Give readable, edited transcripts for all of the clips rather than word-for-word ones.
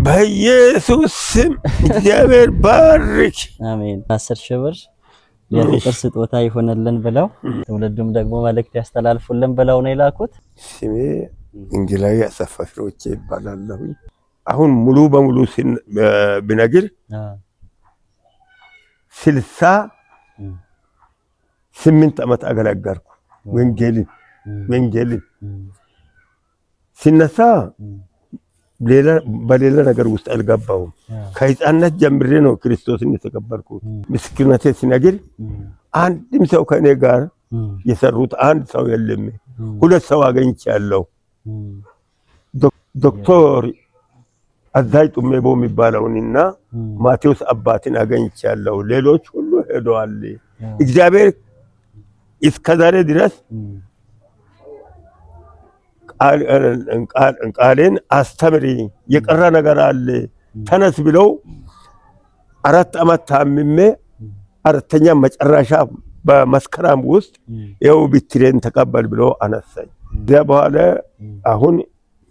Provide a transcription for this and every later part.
በኢየሱስ ስም እግዚአብሔር ባርክ። አሜን። 10 ሺህ ብር የፍቅር ስጦታ ይሆነልን ብለው ትውልዱም ደግሞ መልእክት ያስተላልፉልን ብለው ነው የላኩት። ስሜ እንግላዊ አሰፋ ፍሬዎቼ ይባላል። አሁን ሙሉ በሙሉ ብነግር 68 ዓመት አገለገልኩ። ወንጌልን ሲነሳ በሌላ ነገር ውስጥ አልገባሁም። ከህፃንነት ጀምሬ ነው ክርስቶስን የተቀበልኩት። ምስክርነቴ ሲነግር አንድም ሰው ከኔ ጋር የሰሩት አንድ ሰው የለም። 2 ሰው አገኝቻለሁ። ዶክተር አዛይ ጡሜቦ የሚባለውንና ማቴዎስ አባትን አገኝቻለሁ። ሌሎች ሁሉ ሄደዋል። እግዚአብሔር እስከዛሬ ድረስ ቃሌን አስተምሪ፣ የቀረ ነገር አለ ተነስ ብለው 4 ዓመት ታምሜ 4ኛ መጨረሻ በመስከረም ውስጥ ይኸው ብትሬን ተቀበል ብሎ አነሳኝ። ከዚያ በኋላ አሁን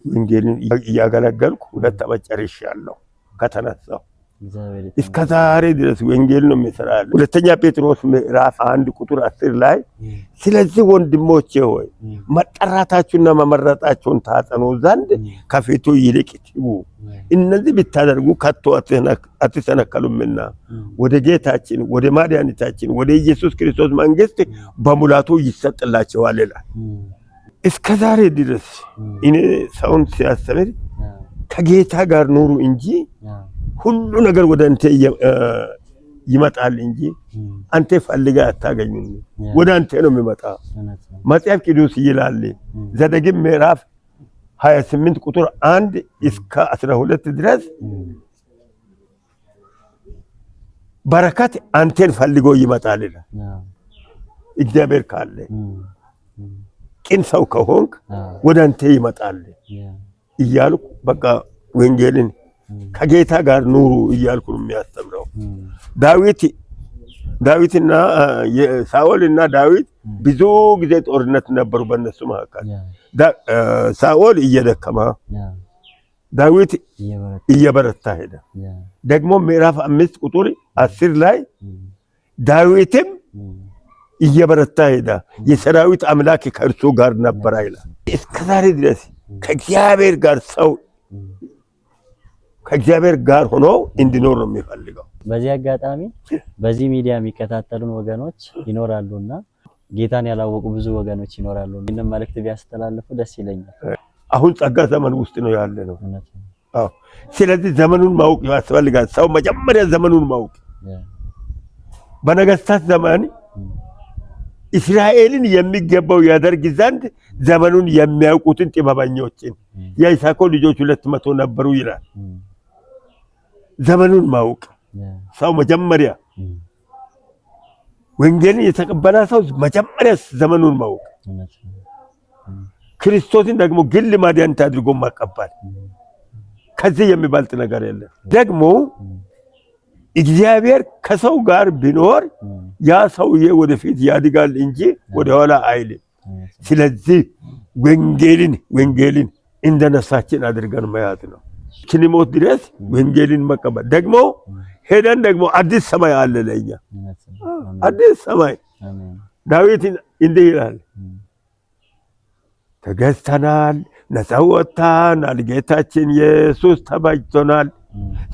ወንጌልን እያገለገልኩ 2 ዓመት ጨርሻለሁ ከተነሳሁ እስከ ዛሬ ድረስ ወንጌል ነው የሚሰራው። 2ኛ ጴጥሮስ ምዕራፍ 1 ቁጥር 10 ላይ ስለዚህ ወንድሞቼ ሆይ መጠራታችሁና መመረጣችሁን ታጸኑ ዘንድ ከፊቱ ይልቅ ትጉ፣ እነዚህ ብታደርጉ ከቶ አትሰነከሉምና ወደ ጌታችን ወደ መድኃኒታችን ወደ ኢየሱስ ክርስቶስ መንግስት በሙላቱ ይሰጥላችኋል ይላል። እስከ ዛሬ ድረስ እኔ ሰውን ሲያስተምር ከጌታ ጋር ኑሩ እንጂ ሁሉ ነገር ወደ አንተ ይመጣል እንጂ አንተ ፈልገህ አታገኙም። ወደ አንተ ነው የሚመጣ። መጽሐፍ ቅዱስ ይላል ዘዳግም ምዕራፍ 28 ቁጥር 1 እስከ 12 ድረስ በረከት አንተን ፈልጎ ይመጣል ይላል። እግዚአብሔር ካለ ቅን ሰው ከሆንክ ወደ አንተ ይመጣል እያልኩ በቃ ወንጌልን ከጌታ ጋር ኑሩ እያልኩ ነው የሚያስተምረው። ዳዊትና ሳኦልና ዳዊት ብዙ ጊዜ ጦርነት ነበሩ በእነሱ መካከል። ሳኦል እየደከመ ዳዊት እየበረታ ሄደ። ደግሞ ምዕራፍ 5 ቁጥር 10 ላይ ዳዊትም እየበረታ ሄደ፣ የሰራዊት አምላክ ከእርሱ ጋር ነበረ ይላል። እስከዛሬ ድረስ ከእግዚአብሔር ጋር ሰው ከእግዚአብሔር ጋር ሆኖ እንዲኖር ነው የሚፈልገው። በዚህ አጋጣሚ በዚህ ሚዲያ የሚከታተሉን ወገኖች ይኖራሉና ጌታን ያላወቁ ብዙ ወገኖች ይኖራሉ። ይሄንን መልእክት ቢያስተላልፉ ደስ ይለኛል። አሁን ጸጋ ዘመን ውስጥ ነው ያለ ነው። አዎ፣ ስለዚህ ዘመኑን ማወቅ ያስፈልጋል። ሰው መጀመሪያ ዘመኑን ማወቅ። በነገስታት ዘመን እስራኤልን የሚገባው ያደርግ ዘንድ ዘመኑን የሚያውቁትን ጥበበኞችን የይሳኮር ልጆች 200 ነበሩ ይላል። ዘመኑን ማወቅ ሰው መጀመሪያ ወንጌልን የተቀበለ ሰው መጀመሪያ ዘመኑን ማወቅ፣ ክርስቶስን ደግሞ ግል መድኃኒት አድርጎ ማቀበል፣ ከዚህ የሚበልጥ ነገር የለም። ደግሞ እግዚአብሔር ከሰው ጋር ቢኖር ያ ሰውዬ ወደፊት ያድጋል እንጂ ወደኋላ አይልም። ስለዚህ ወንጌልን እንደ ነፍሳችን አድርገን መያዝ ነው። እስክንሞት ድረስ ወንጌልን መቀበል። ደግሞ ሄደን ደግሞ አዲስ ሰማይ አለ ለኛ፣ አዲስ ሰማይ። ዳዊት እንዲህ ይላል፣ ተገዝተናል፣ ነፃ ወጥተናል፣ ጌታችን ኢየሱስ ተቤዥቶናል።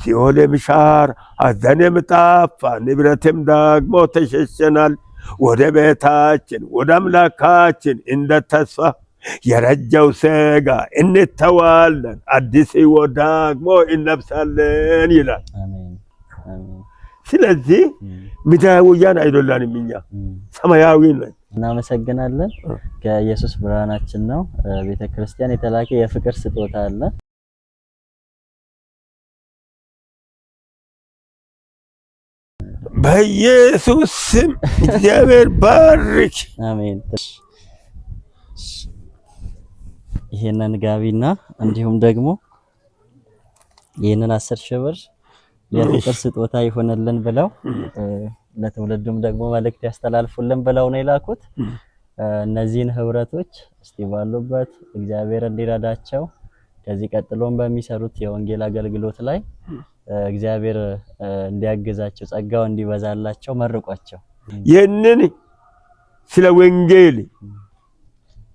ሲኦልም ሻር፣ ሐዘንም ጠፋ፣ ንብረትም ደግሞ ተሸሸናል። ወደ ቤታችን ወደ አምላካችን እንደ ተስፋ የረጀው ሥጋ እንተዋለን፣ አዲስ ሕይወት ደግሞ እንለብሳለን ይላል። ስለዚህ ምድራውያን አይደለንም፣ እኛ ሰማያዊ ነን። እናመሰግናለን። ከኢየሱስ ብርሃናችን ነው ቤተክርስቲያን የተላከ የፍቅር ስጦታ አለ። በኢየሱስ ስም እግዚአብሔር ባርክ። አሜን። ይሄንን ጋቢና እንዲሁም ደግሞ ይሄንን 10 ሺህ ብር የፍቅር ስጦታ ይሆነልን ብለው ለትውልዱም ደግሞ መልእክት ያስተላልፉልን ብለው ነው የላኩት። እነዚህን ህብረቶች እስቲ ባሉበት እግዚአብሔር እንዲረዳቸው ከዚህ ቀጥሎም በሚሰሩት የወንጌል አገልግሎት ላይ እግዚአብሔር እንዲያግዛቸው ጸጋው እንዲበዛላቸው መርቋቸው። ይህንን ስለ ወንጌል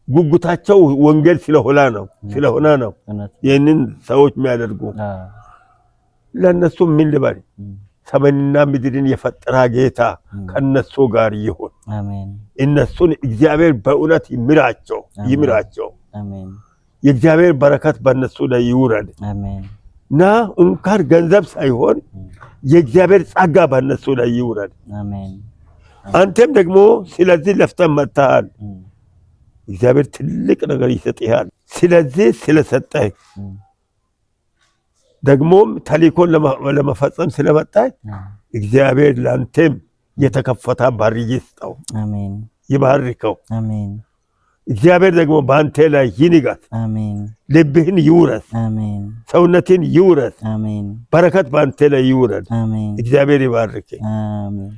ጉጉታቸው ወንጌል ስለሆነ ነው ይህንን ሰዎች የሚያደርጉ። ለነሱ ምን ልበል? ሰማይና ምድርን የፈጠረ ጌታ ከነሱ ጋር ይሁን። አሜን። እነሱን እግዚአብሔር በእውነት ይምራቸው። አሜን። የእግዚአብሔር በረከት በእነሱ ላይ ይውረድ። አሜን። እና እንኳን ገንዘብ ሳይሆን የእግዚአብሔር ጸጋ በእነሱ ላይ ይውረድ። አሜን። አንተም ደግሞ ስለዚህ ለፍተህ መጥተሃል። እግዚአብሔር ትልቅ ነገር ይሰጥሃል። ስለዚህ ስለሰጠህ ደግሞም ተልእኮን ለመፈጸም ስለመጣህ እግዚአብሔር ላንተም የተከፈተ በር ይስጠው። አሜን። ይባርከው። አሜን። እግዚአብሔር ደግሞ በአንተ ላይ ይንገስ። አሜን። ልብህን ይውረስ። አሜን። ሰውነትን ይውረስ። አሜን። በረከት በአንተ ላይ ይውረድ። አሜን። እግዚአብሔር ይባርክ። አሜን።